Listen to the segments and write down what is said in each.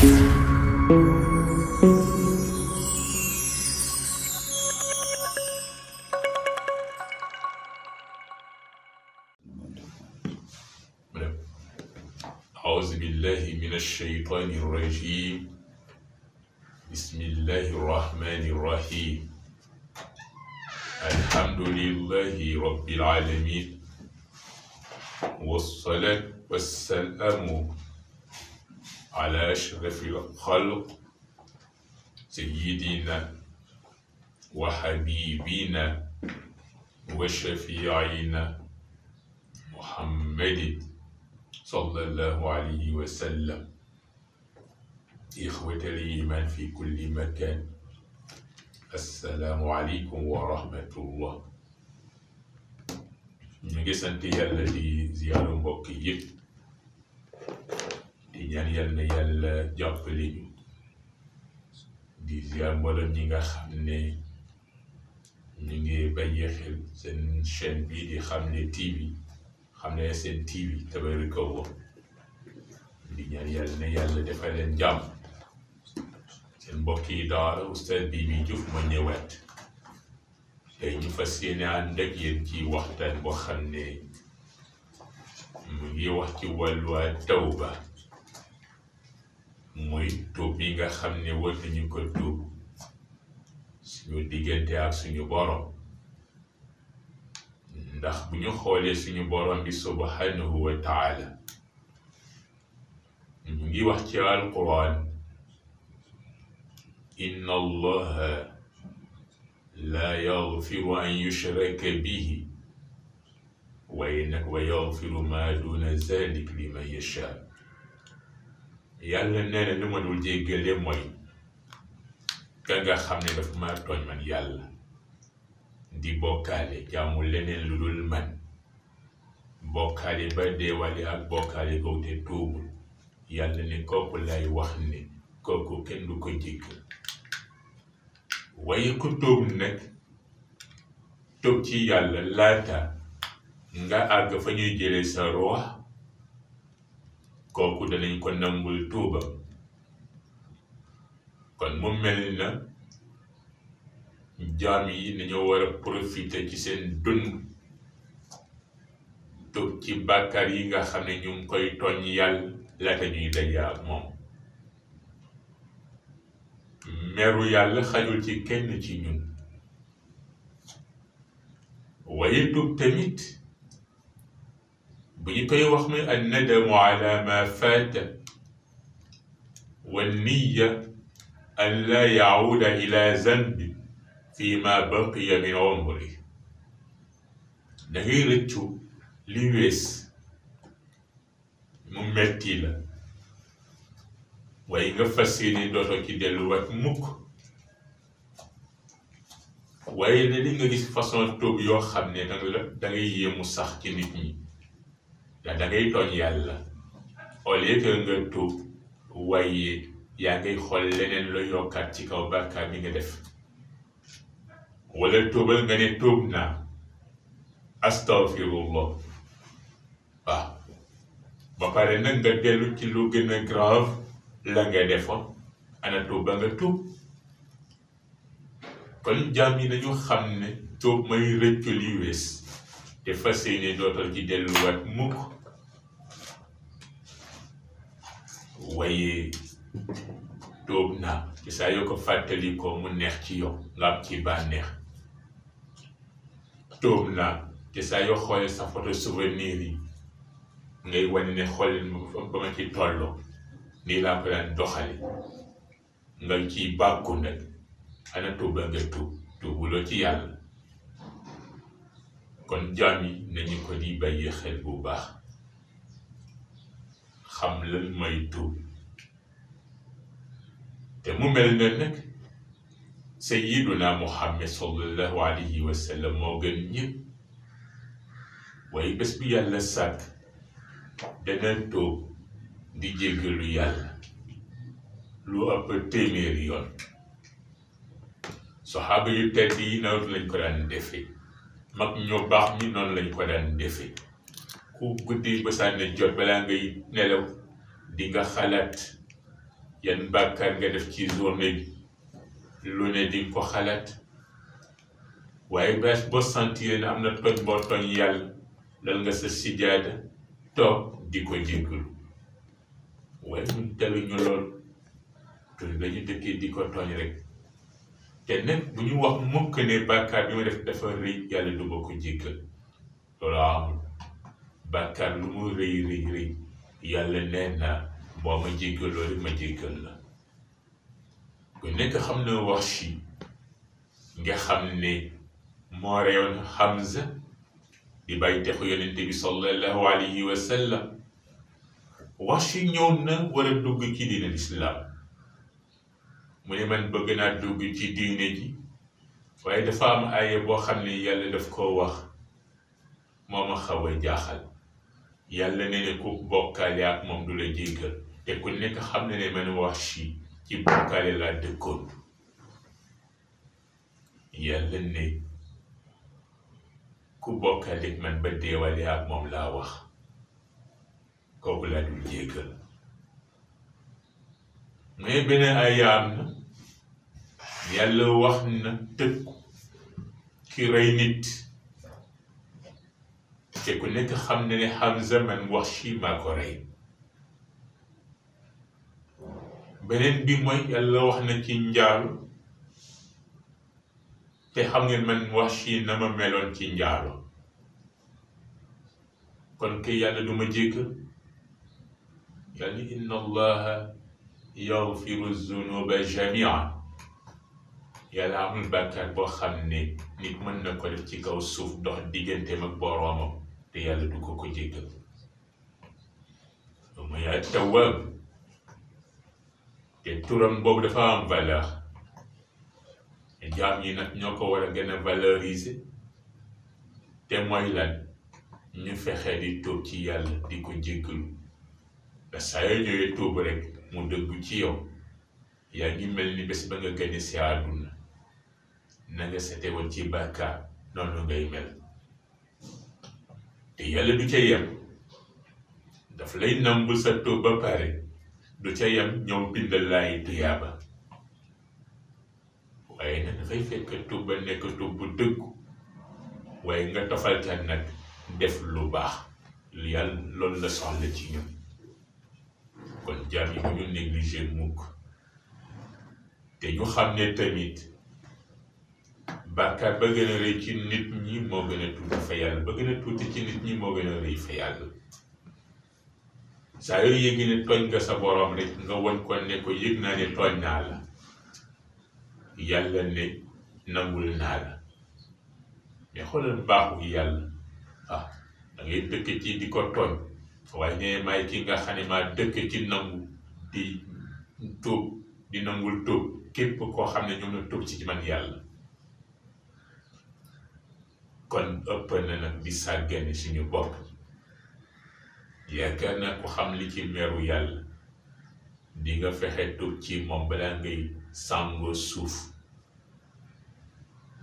أعوذ بالله من الشيطان الرجيم. بسم الله الرحمن الرحيم. الحمد لله رب العالمين، والصلاة والسلام على أشرف الخلق سيدنا وحبيبنا وشفيعنا محمد صلى الله عليه وسلم. إخوة الإيمان في كل مكان، السلام عليكم ورحمة الله. ñu ngi sant yàlla di ziyaaru mbokk yëpp di ñaan yàlla na yàlla jàppale ñu di ziyaar mboolem ñi nga xam ne ñu ngi bàyyi xel seen chaîne bii di Xamle TV, Xamle seen TV tabaarakallah. di ñaan yàlla na yàlla defal leen jàmm. seen mbokk yi daara Oustaz Bibi Diouf ma ñëwaat tey ñu fas yéene ànd ak yéen ci waxtaan boo xam ne mu ngi wax ci wàllu tawba, muy tuub yi nga xam ne war nañu ko tuub suñu diggante ak suñu borom. ndax bu ñu xoolee suñu borom bi subhanahu wa taala mu ngi wax ci alquran: inna allaha la yaghfiru an yushraka bihi wa yaghfiru ma duna zalik liman yasha. yàlla nee na lu ma dul jéggale mooy ka nga xam ne dafa ma tooñ man yàlla di bokkaale jaamu leneen lu dul man, bokkaale ba deewale ak bokkaale googu te tuubul. yàlla ne kooku lay wax ne kooku kenn du ko jéggal. waaye ku tuub nag tuub ci yàlla laata nga àgg fa ñuy jëlee sa ruux, kooku danañ ko nangul tuubam. kon mu mel na jaam yi nañoo war a profiter ci seen dund tuub ci bàkkaar yi nga xam ne ñu ngi koy tooñ yàlla laata ñuy daje ak moom. meru yàlla xajul ci kenn ci ñun. waaye tuub tamit bu ñu koy wax muy an nadamu ala ma faata wa niya an la yaauda ila zanbi fi ma baqiya min umri. da ngay rëccu li wees mu metti la, waaye nga fas yéene dootoo ci delluwaat mukk. waaye ne li nga gis façon tuub yoo xam ne da ngay yéemu sax ci nit ñi, da ngay tooñ yàlla au lieu que nga tuub, waaye yaa ngay xool leneen la yokkaat ci kaw bàkkaar bi nga def. wala tuubal nga ne tuub naa astaghfirullah, waaw, ba pare nag nga dellu ci lu gën a grave la nga defoon. ana tuub ba nga tuub. kon jaam yi nañu xam ne tuub may rëccu li wees te fas yéene dootal ci delluwaat mukk. waaye tuub naa ci saa yoo ko fàttali ko mu neex ci yow nga am ci bànneex. tuub naa ci saa yoo xoolee sa photo souvenir yi ngay wane ne xoolal ba ma ci tolloo nii laa ko daan doxale, nga ciy bàkku nag. ana tuub ba nga tuubuloo ci yàlla. kon jaam yi nañu ko di bàyyi xel bu baax, xam lan mooy tuub. te mu mel ne nag sayyiduna Muhammad sallallahu alayhi wa sallam moo gën ñëpp. waaye bés bi yàlla sàkk dana tuub di jéggalu yàlla lu ëpp téeméeri yoon. saxaaba yu tedd yi noonu lañ ko daan defee, mag ñoo baax ñi noonu lañ ko daan defee. ku guddi ba sànni jot balaa ngay nelaw di nga xalaat yan bàkkaar nga def ci journée bi lu ne di ko xalaat waaye bés boo sentir ne am na tooñ boo tooñ yàlla lal nga sa sijaada toog di ko jéggalu waaye ñun teluñu lool te dañu dëkkee di ko tooñ rek te nag bu ñu wax mukk ne bàkkaar bi ma def dafa rëy yàlla du ma ko jéggal loolu amul bàkkaar lu mu rëy rëy rëy yàlla nee na boo ma jéggaloo rek ma jéggal la ku nekk xam na Wahshi nga xam ne moo reyoon Hamza di bàyyi texu yonente bi sallallahu alayhi wa sallam Wahshi ñëw na war a dugg ci diine lislaam mu ne man bëgg naa dugg ci diine ji waaye dafa am aaya boo xam ne yàlla daf koo wax moo ma xaw a jaaxal yàlla ne ne ku bokkaale ak moom du la jéggal te ku nekk xam ne ne man Wahshi ci bokkaale laa dëkkoon yàlla ne ku bokkaale man ba deewale ak moom laa wax kooku laa dul jéggal mais beneen aaya am na yàlla wax na tëkku ki rey nit te ku nekk xam ne ne Hamza man Wahshi maa ko rey beneen bi mooy yàlla wax na ci njaalo te xam ngeen man Wahshi na ma meloon ci njaalo kon kay yàlla du ma jéggal yàlla inna allaha yaghfiru zunuba jamian yàlla amul bàkkaar boo xam ne nit mën na ko def ci kaw suuf dox digganteem ak boroomam te yàlla du ko ko jéggal mooy at-Tawwaab te turam boobu dafa am valeur jaam yi nag ñoo ko war a gën a valoriser te mooy lan ñu fexe di tuub ci yàlla di ko jéggalu da saa yoo ñëwee tuub rek mu dëggu ci yow yaa ngi mel ni bés ba nga gane si àdduna na nga sete woon ci bàkkaar noonu ngay mel te yàlla du ca yem daf lay nambul sa tuub ba pare du ca yem ñëw bindal laay tuyaaba waaye nag dafay fekk tuub ba nekk tuub bu dëggu waaye nga tofal ca nag def lu baax yàlla loolu la soxla ci ñun kon jaam yi bu ñu négligé mukk te ñu xam ne tamit bàkkaar ba gën a rëy ci nit ñi moo gën a tuuti fa yàlla ba gën a tuuti ci nit ñi moo gën a rëy fa yàlla saa yoo yëgi ne tooñ nga sa boroom rek nga won ko ne ko yëg naa ne tooñ naa la yàlla ne nangul naa la mais xoolal baaxu yàlla da ngay dëkk ci di ko tooñ waaye ne may ki nga xam ne maa dëkk ci nangu di tuub di nangul tuub képp koo xam ne ñoom na tuub ci man yàlla kon ëpp na nag di sàggane suñu bopp yaakaar naa ko xam li ci meru yàlla di nga fexe tuub ci moom balaa ngay sàngoo suuf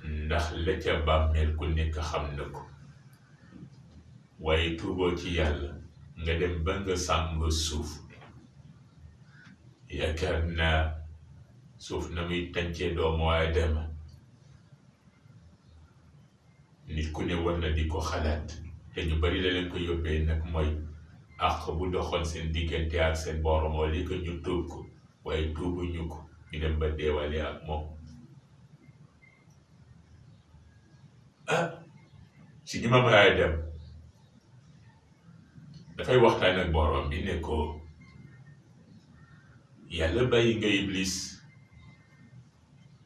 ndax la ca bàmmeel ku nekk xam na ko waaye tuuboo ci yàlla nga dem ba nga sàngoo suuf yaakaar naa suuf na muy tàncee doomu aadama nit ku ne war na di ko xalaat te ñu bari la leen ko yóbbee nag mooy àq bu doxoon seen diggante ak seen borom wala li ko ñu tuub ko waaye tuubuñu ko ñu dem ba deewale ak moom si imam Aadam dafay waxtaan ak borom bi ne ko yàlla bàyyi nga Iblis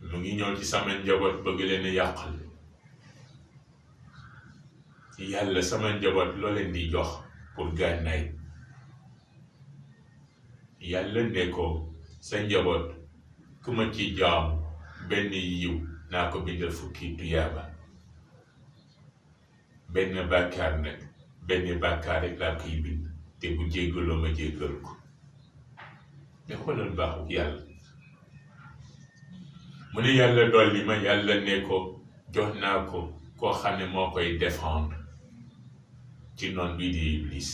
mu ngi ñëw ci sama njaboot bëgg leen a yàqal yàlla sama njaboot loo leen di jox pour gànnaay yàlla ne ko sa njaboot ku ma ci jaamu benn yiw naa ko bindal fukki tuyaaba benn bàkkaar nag benn bàkkaar rek laa koy bind te bu jéggaloo ma jéggal ko mais xoolal baaxu yàlla mu ne yàlla dolli ma yàlla ne ko jox naa ko koo xam ne moo koy défendre ci noon bii di Iblis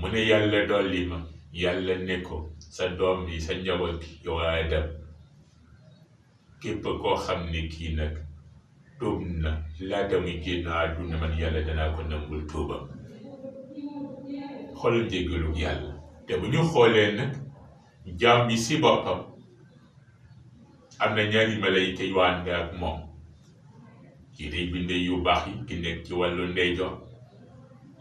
mu ne yàlla dolli ma yàlla ne ko sa doom bi sa njaboot gi yow Adam képp koo xam ne kii nag tuub na laata muy génn àdduna man yàlla danaa ko nangul tuubam. xoolal njéggalu yàlla. te bu ñu xoolee nag jaam bi si boppam am na ñaari malayka yu ànd ak moom. kii day binde yu baax yi ki nekk ci wàllu ndeyjoor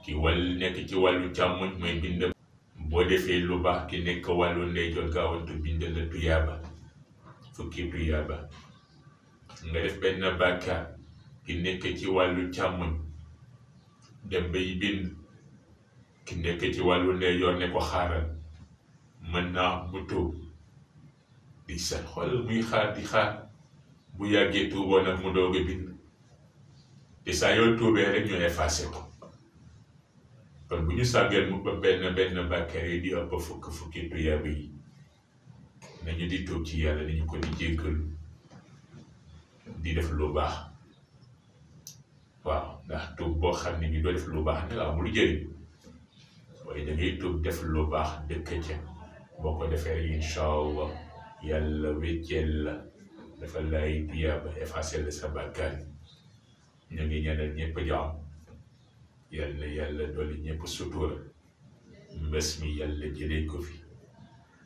ki nekk ci wàllu càmmoñ mooy bind. boo defee lu baax ki nekk wàllu ndeyjoor gaawantu bind la tuyaaba fukki tuyaaba. nga def benn bàkkaar ki nekk ci wàllu càmmoñ dem bay bind ki nekk ci wàllu ndeyjoor ne ko xaaral mën naa mu tuub di sa xool muy xaar di xaar bu yàggee tuuboo nag mu doog a bind te saa yoo tuubee rek ñu effacé ko. kon bu ñu sàggeen mu ba benn bàkkaar yi di ëpp fukki tuyaaba yi nañu di tuub ci yàlla nañu ko di jéggalu di def lu baax. waaw ndax tuub boo xam ne bi doo def lu baax ne la amul jëriñ waaye da ngay tuub def lu baax dëkk ca boo ko defee incha allah yàlla wécceel la dafa lay tuyaaba effacé la sa bàkkaar yi. ñu ngi ñaanal ñëpp jàmm yàlla yàlla dolli ñëpp sutura mbes mi yàlla jëlee ko fi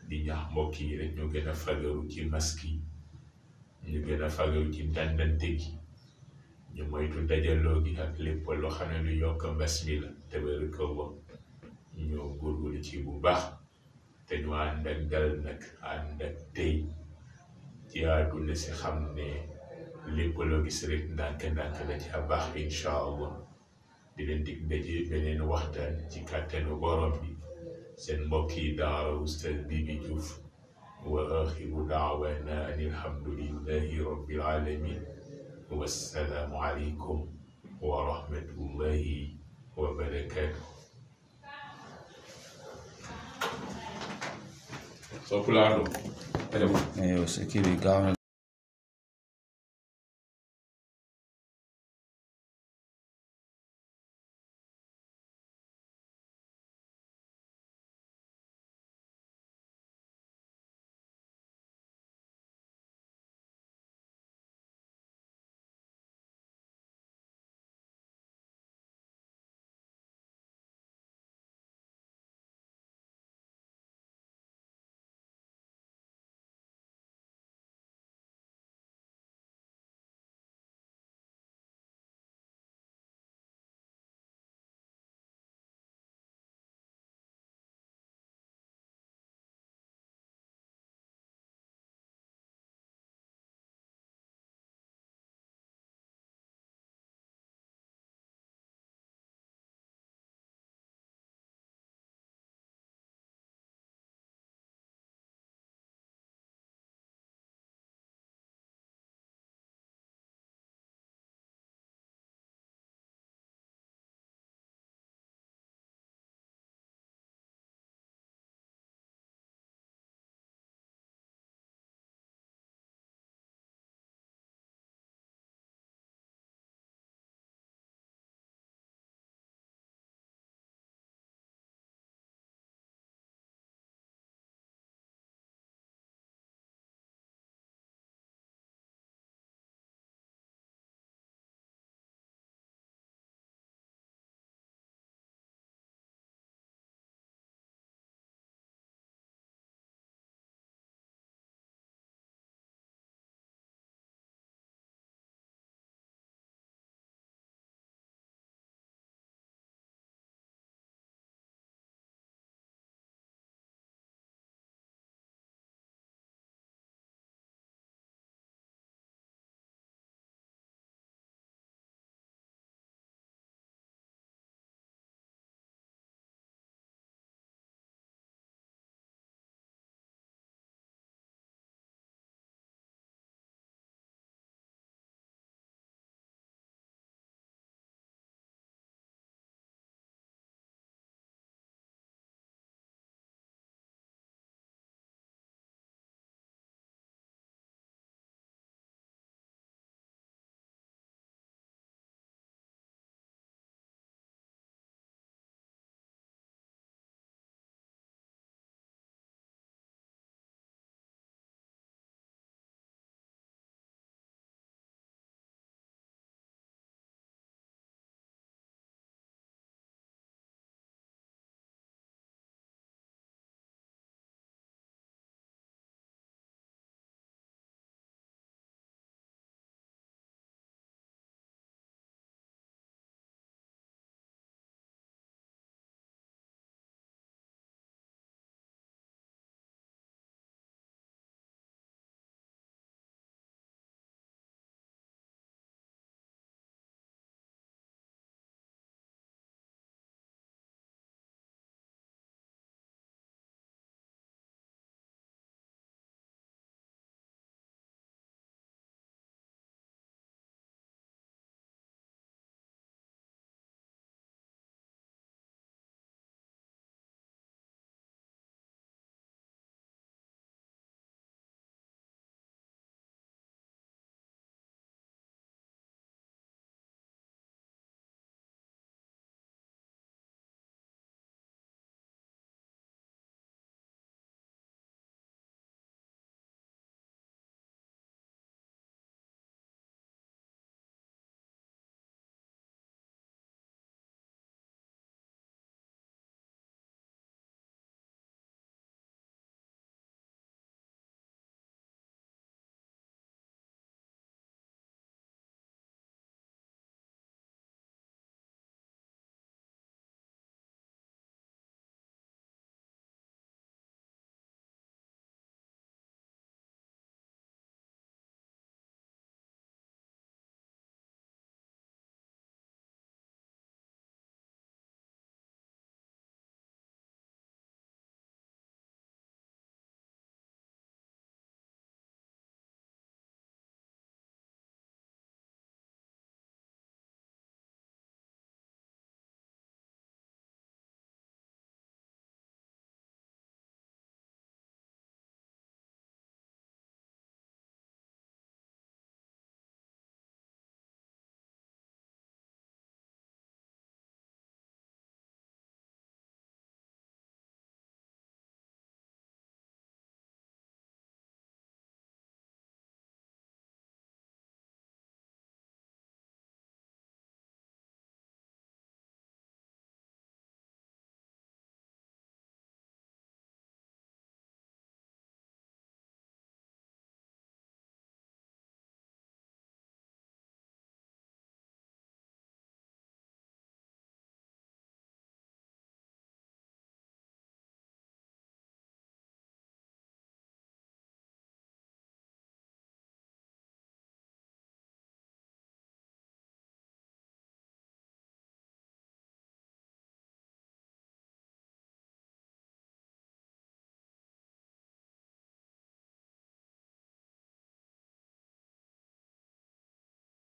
di ñaax mbokk yi rek ñu gën a fagaru ci masque yi ñu gën a fagaru ci dandante gi ñu moytu dajaloo gi ak lépp loo xam ne lu yokk mbes mi la te wéru ko ba ñu góorgóorlu ci bu baax te ñu ànd ak dal nag ànd ak tey ci àdduna si xam ne lépp loo gis rek ndànk-ndànk la ci a baax incha allah. di leen dig daje beneen waxtaan ci kàttanu borom bi seen mbokk yi daara Oustaz Bibi Diouf wa axiru daawana an alhamdulillahi rabbil alamin wassalaamu aleykum wa rahmatullahi wa barakatuh. Sokulaado.